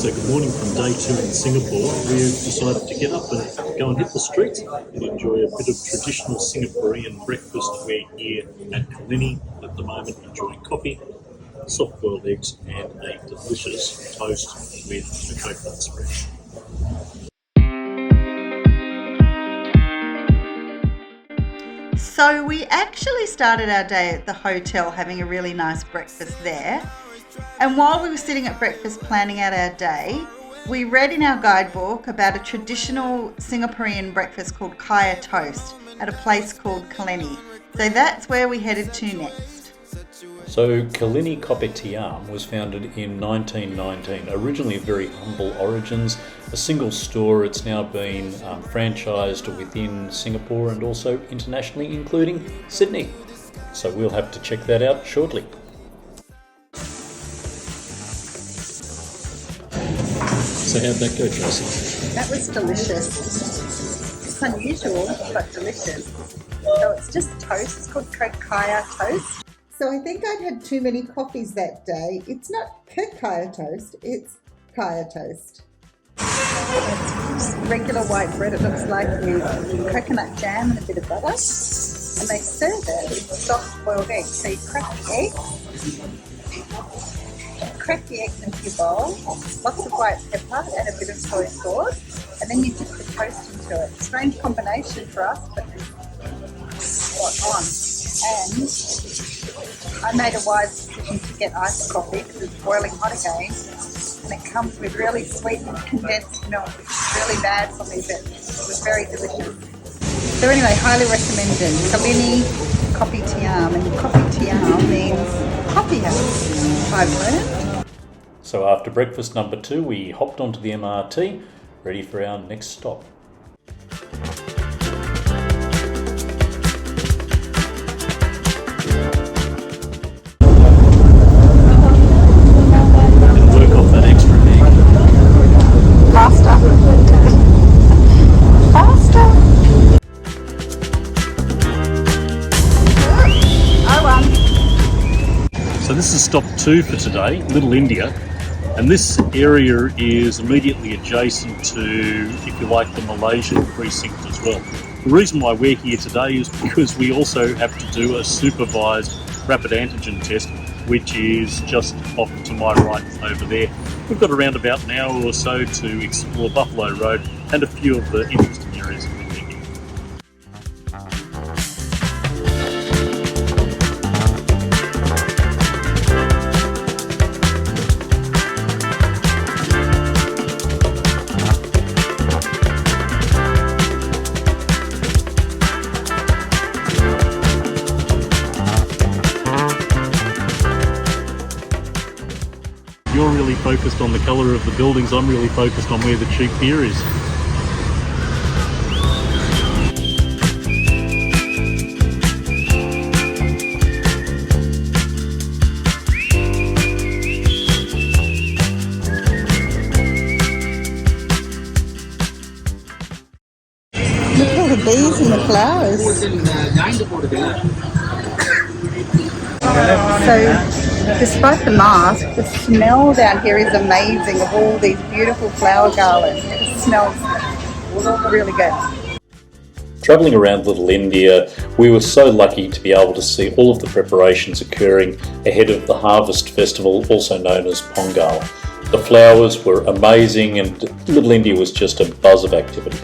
So good morning from day 2 in Singapore. We've decided to get up and go and hit the streets and enjoy a bit of traditional Singaporean breakfast. We're here at Kalini at the moment enjoying coffee, soft-boiled eggs and a delicious toast with a coconut spread. So we actually started our day at the hotel having a really nice breakfast there. And while we were sitting at breakfast planning out our day, we read in our guidebook about a traditional Singaporean breakfast called kaya toast at a place called Kalini. So that's where we headed to next. So Kalini Kopitiam was founded in 1919, originally of very humble origins, a single store. It's now been franchised within Singapore and also internationally, including Sydney. So we'll have to check that out shortly. So how'd that go, Tracy? That was delicious. It's unusual, but delicious. So it's just toast. It's called kaya toast. So I think I'd had too many coffees that day. It's not kaya toast, it's kaya toast. It's regular white bread, it looks like, with coconut jam and a bit of butter. And they serve it with soft boiled eggs. So you crack the eggs into your bowl, lots of white pepper and a bit of soy sauce, and then you dip the toast into it. Strange combination for us, but spot on. And I made a wise decision to get iced coffee because it's boiling hot again, and it comes with really sweetened condensed milk, which is really bad for me, but it was very delicious. So anyway, highly recommended. Kalini Kopitiam, and Kopitiam means coffee house, I've learned. So after breakfast number 2, we hopped onto the MRT, ready for our next stop. So this is stop 2 for today, Little India, and this area is immediately adjacent to, if you like, the Malaysian precinct as well. The reason why we're here today is because we also have to do a supervised rapid antigen test, which is just off to my right over there. We've got around about an hour or so to explore Buffalo Road and a few of the interesting areas of India. You're really focused on the colour of the buildings, I'm really focused on where the cheap beer is. Look at all the bees and the flowers. So, despite the mask, the smell down here is amazing of all these beautiful flower garlands. It smells really good. Travelling around Little India, we were so lucky to be able to see all of the preparations occurring ahead of the Harvest Festival, also known as Pongal. The flowers were amazing and Little India was just a buzz of activity.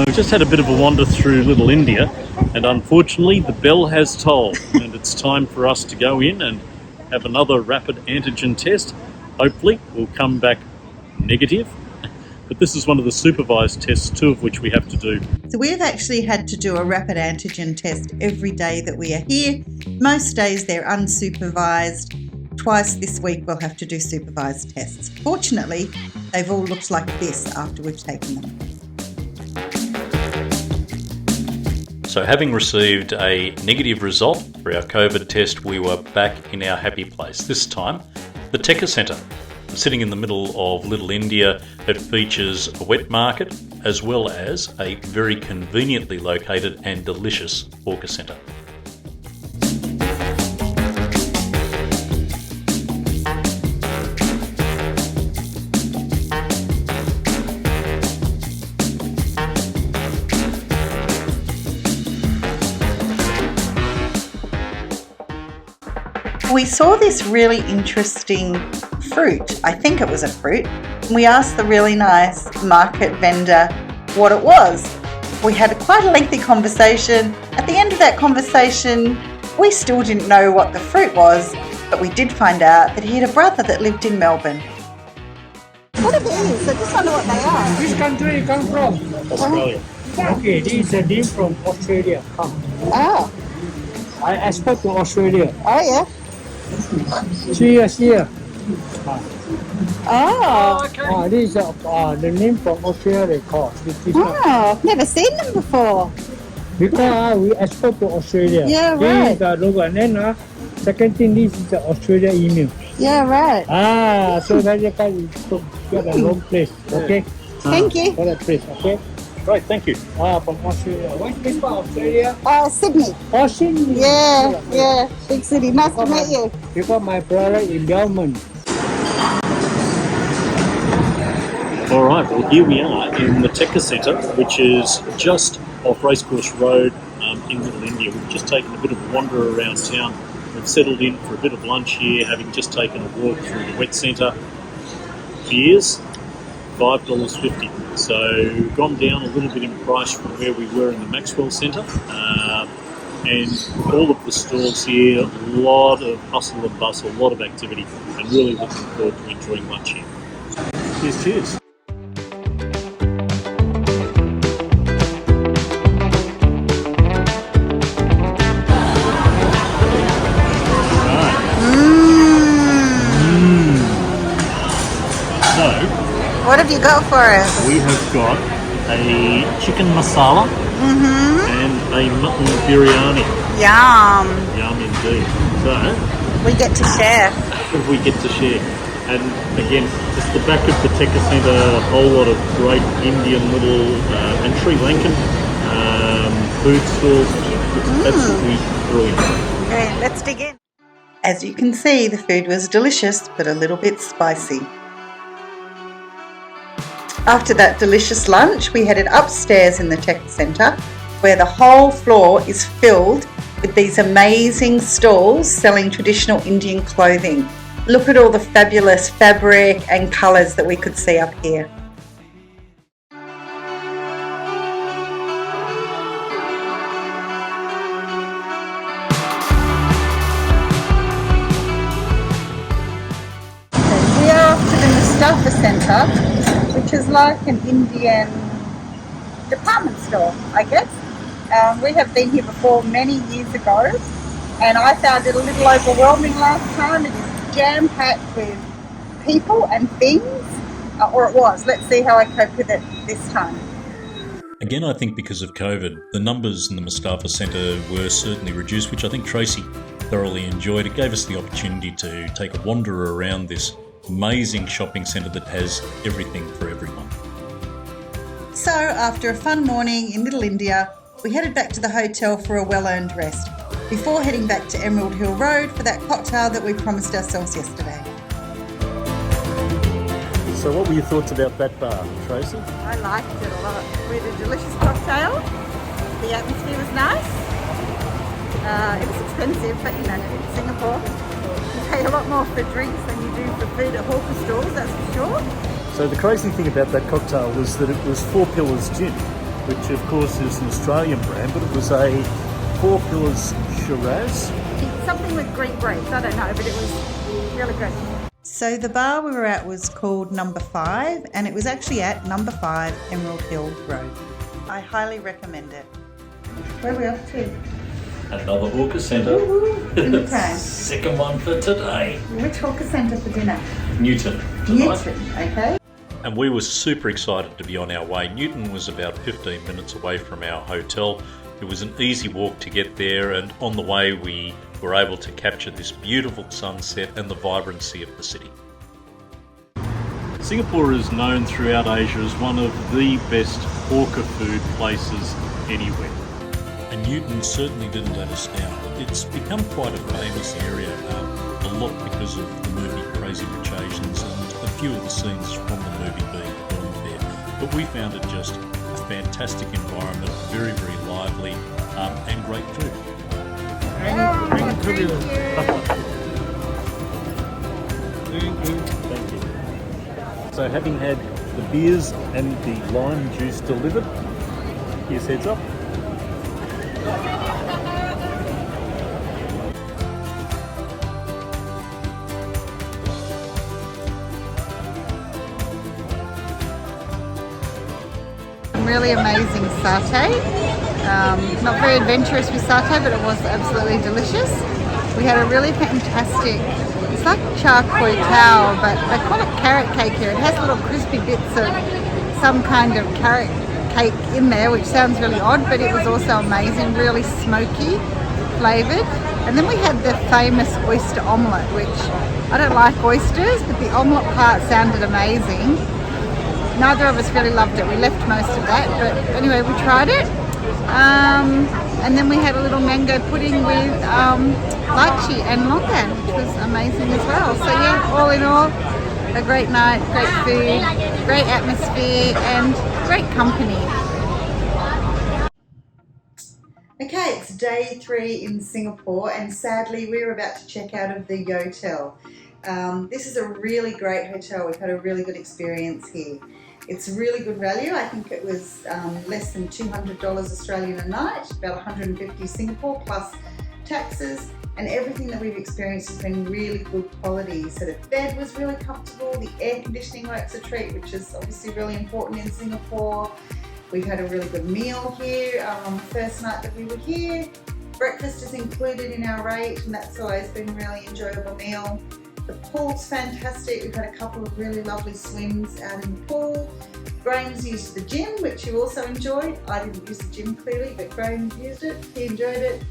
We've just had a bit of a wander through Little India, and unfortunately the bell has tolled and it's time for us to go in and have another rapid antigen test. Hopefully we'll come back negative, but this is one of the supervised tests, 2 of which we have to do. So we've actually had to do a rapid antigen test every day that we are here. Most days they're unsupervised. Twice this week we'll have to do supervised tests. Fortunately, they've all looked like this after we've taken them. So having received a negative result for our COVID test, we were back in our happy place. This time, the Tekka Centre. Sitting in the middle of Little India, it features a wet market as well as a very conveniently located and delicious hawker centre. We saw this really interesting fruit. I think it was a fruit. We asked the really nice market vendor what it was. We had quite a lengthy conversation. At the end of that conversation, we still didn't know what the fruit was, but we did find out that he had a brother that lived in Melbourne. What are these? I just wonder what they are. Which country you come from? Australia. Okay, this is a deer from Australia. Come. Oh, I export to Australia. oh yeah. See here. Oh, This is the name from Australia they call. This is I've never seen them before. because we export to Australia. Yeah, This right. is the logo. And then second thing, this is the Australia email. Yeah, right. So that you can get a long place. Okay. Thank you. For that place. Okay. Great, thank you. From Australia. Which place from Australia? Sydney. Sydney. Yeah. Big city. Nice to meet you. Because my brother in Melbourne. All right, well here we are in the Tekka Centre, which is just off Racecourse Road in Little India. We've just taken a bit of a wander around town. We've settled in for a bit of lunch here, having just taken a walk through the wet centre. Beers, $5.50. So gone down a little bit in price from where we were in the Maxwell Centre. And all of the stalls here, a lot of hustle and bustle, a lot of activity, and really looking forward to enjoying lunch here. Cheers. So, What have you got for us? we have got a chicken masala and a mutton biryani. Yum. Yum indeed. So, We get to share. we get to share. And again, just the back of the Tekka Centre, a whole lot of great Indian little and Sri Lankan food stalls. It's absolutely brilliant. Okay, let's dig in. As you can see, the food was delicious, but a little bit spicy. After that delicious lunch, we headed upstairs in the Tekka Centre, where the whole floor is filled with these amazing stalls selling traditional Indian clothing. Look at all the fabulous fabric and colours that we could see up here. We are off to the Mustafa Centre, which is like an Indian department store, I guess. We have been here before many years ago, and I found it a little overwhelming last time. It is jam-packed with people and things, or it was. Let's see how I cope with it this time. Again, I think because of COVID, the numbers in the Mustafa Centre were certainly reduced, which I think Tracy thoroughly enjoyed. It gave us the opportunity to take a wander around this amazing shopping centre that has everything for everyone. So, after a fun morning in Little India, we headed back to the hotel for a well-earned rest, before heading back to Emerald Hill Road for that cocktail that we promised ourselves yesterday. So what were your thoughts about that bar, Tracy? I liked it a lot. We had a delicious cocktail. The atmosphere was nice. It was expensive, but you know, in Singapore, you pay a lot more for drinks than you do for food at hawker stores, that's for sure. So the crazy thing about that cocktail was that it was Four Pillars Gin, which of course is an Australian brand, but it was a Four Pillars Shiraz. Something with Greek grapes, I don't know, but it was really good. So the bar we were at was called Number 5, and it was actually at Number 5 Emerald Hill Road. I highly recommend it. Where are we off to? Another hawker centre. Dinner time. Second one for today. Which hawker centre for dinner? Newton tonight. Newton, okay. And we were super excited to be on our way. Newton was about 15 minutes away from our hotel. It was an easy walk to get there, and on the way we were able to capture this beautiful sunset and the vibrancy of the city. Singapore is known throughout Asia as one of the best hawker food places anywhere. And Newton certainly didn't let us down. It's become quite a famous area, a lot because of the movie Crazy Rich Asians and a few of the scenes from the movie being filmed there. But we found it just a fantastic environment, very, very lively, and great food. Thank you. So having had the beers and the lime juice delivered, here's heads up. Really amazing satay. Not very adventurous with satay, but it was absolutely delicious. We had a really fantastic, it's like char kway teow, but they call it carrot cake here. It has little crispy bits of some kind of carrot cake in there, which sounds really odd, but it was also amazing, really smoky flavoured. And then we had the famous oyster omelette, which I don't like oysters, but the omelette part sounded amazing. Neither of us really loved it. We left most of that, but anyway, we tried it. And then we had a little mango pudding with lychee and longan, which was amazing as well. So yeah, all in all, a great night, great food, great atmosphere, and great company. Okay, it's day 3 in Singapore, and sadly we're about to check out of the Yotel. This is a really great hotel. We've had a really good experience here. It's really good value. I think it was less than $200 Australian a night, about 150 Singapore plus taxes, and everything that we've experienced has been really good quality. So the bed was really comfortable, the air conditioning works a treat, which is obviously really important in Singapore. We've had a really good meal here on the first night that we were here. Breakfast is included in our rate, and that's always been a really enjoyable meal. The pool's fantastic. We've had a couple of really lovely swims out in the pool. Graham's used the gym, which you also enjoyed. I didn't use the gym clearly, but Graham used it. He enjoyed it.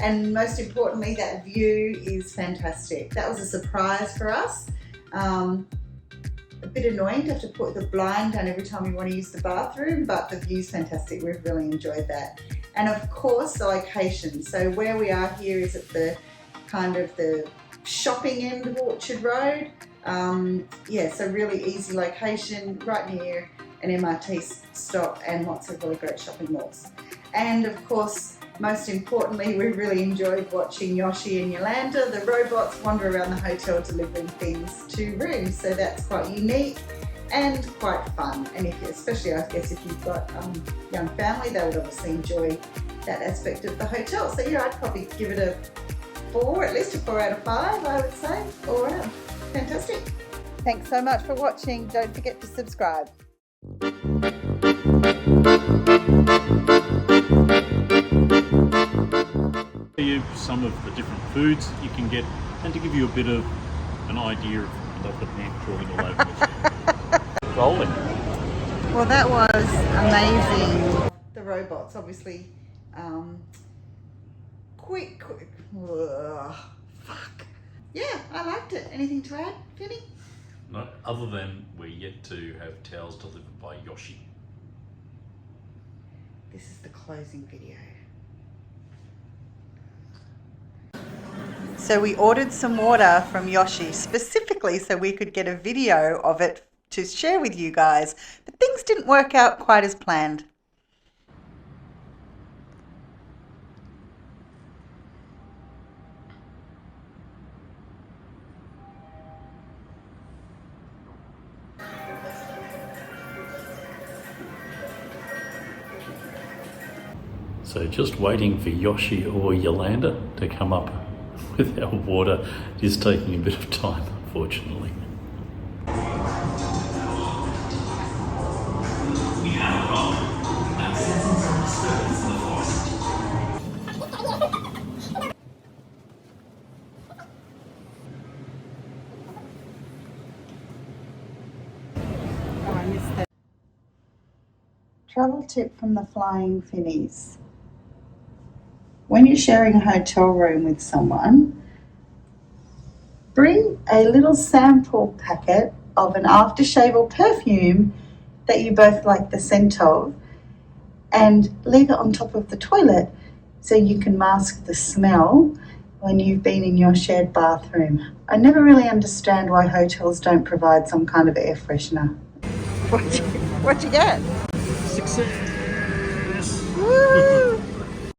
And most importantly, that view is fantastic. That was a surprise for us. A bit annoying to have to put the blind down every time we want to use the bathroom, but the view's fantastic. We've really enjoyed that. And of course, the location. So where we are here is at the kind of the shopping end of Orchard Road. Yeah, so really easy location, right near an MRT stop and lots of really great shopping malls. And of course, most importantly, we really enjoyed watching Yoshi and Yolanda, the robots, wander around the hotel delivering things to rooms. So that's quite unique and quite fun. And if you, especially I guess if you've got young family, they would obviously enjoy that aspect of the hotel. So yeah, I'd probably give it a 4, at least a 4 out of 5, I would say, all around. Fantastic. Thanks so much for watching. Don't forget to subscribe. You some of the different foods you can get, and to give you a bit of an idea of the hand crawling all over this. Rolling. Well, that was amazing. The robots, obviously, quick. Ugh, fuck. Yeah, I liked it. Anything to add, Finny? No, other than we're yet to have towels delivered by Yoshi. This is the closing video. So we ordered some water from Yoshi specifically so we could get a video of it to share with you guys, but things didn't work out quite as planned. So just waiting for Yoshi or Yolanda to come up with our water. It is taking a bit of time, unfortunately. Travel tip from the Flying Finnies. when you're sharing a hotel room with someone, bring a little sample packet of an aftershave or perfume that you both like the scent of, and leave it on top of the toilet so you can mask the smell when you've been in your shared bathroom. I never really understand why hotels don't provide some kind of air freshener. What'd you get? Success! Woo!